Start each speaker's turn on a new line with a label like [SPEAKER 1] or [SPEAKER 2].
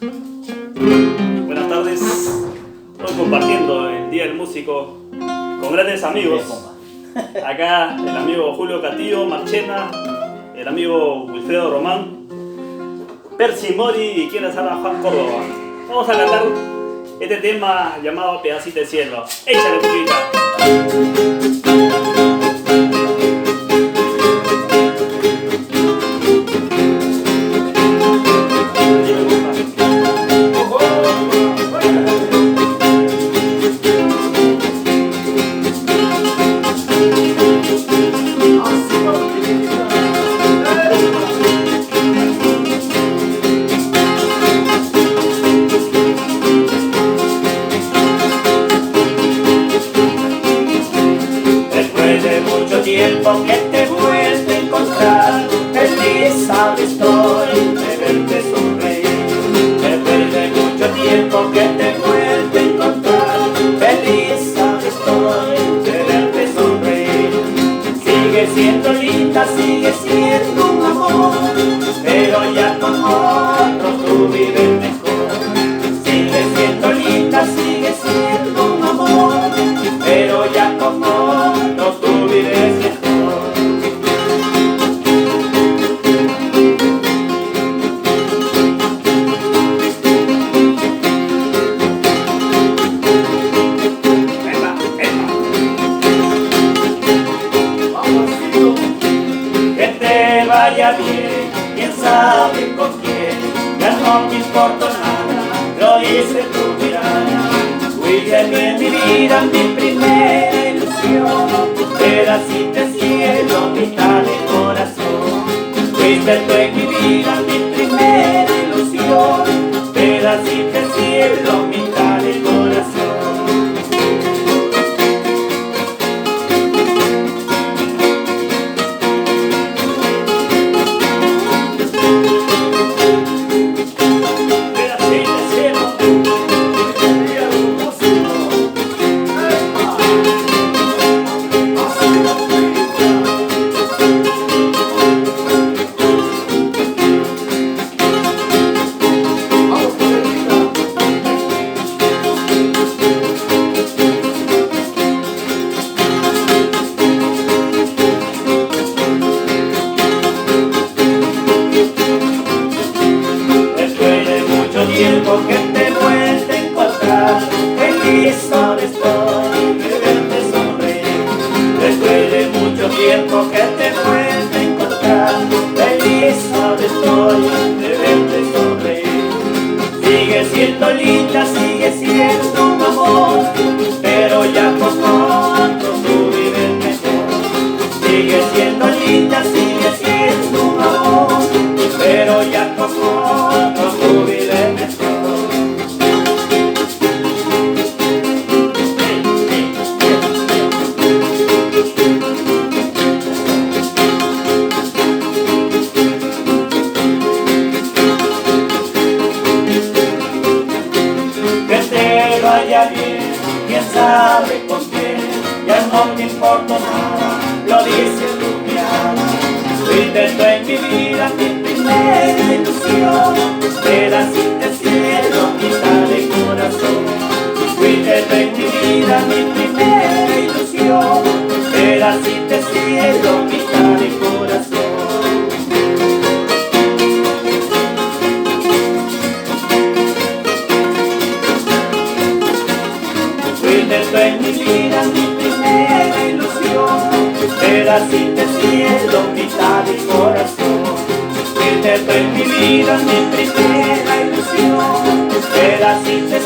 [SPEAKER 1] Buenas tardes. Estoy compartiendo el Día del Músico con grandes amigos. Acá el amigo Julio Castillo, Marchena, el amigo Wilfredo Román, Percy Mori y quien les habla, Juan Córdoba. Vamos a cantar este tema llamado Pedacito de Cielo. ¡Échale, pupita!
[SPEAKER 2] Tiempo que te vuelve a encontrar, feliz estoy de verte sonreír. Después de mucho tiempo que te vuelve a encontrar, feliz estoy de verte sonreír. Sigue siendo linda, sigue siendo un amor, pero ya con otros tú vives mejor. Sigue siendo linda, sigue siendo un amor, pero ya con otros tú vives mejor. Vaya bien, quién sabe con quién, ya no me importa nada, lo hice tu mirada. Fuiste en mi vida, mi primera ilusión, pedacito de cielo, mitad de corazón. Fuiste tú en mi vida, mi primera ilusión, pedacito de cielo, mitad de corazón. Tiempo que te vuelve a encontrar, feliz ahora estoy de verte sonreír. Después de mucho tiempo que te vuelve a encontrar, feliz ahora estoy de verte sonreír. Sigue siendo linda, sigue siendo un amor, pero ya con otros tú vives mejor. Sigue siendo linda, sigue siendo un amor, pero ya con otros tú vives mejor. Vaya bien, quién sabe con quién, ya no me importa nada, lo dice tu mirada. Fuiste tú en mi vida, mi primera ilusión, pedacito de cielo, mitad de corazón. Fuiste tú en mi vida, mi primera ilusión, pedacito de cielo, mitad de corazón. Fuiste tú en mi vida, mi primera ilusión, pedacito de cielo, mitad de corazón. Fuiste tú en mi vida, mi primera ilusión, pedacito de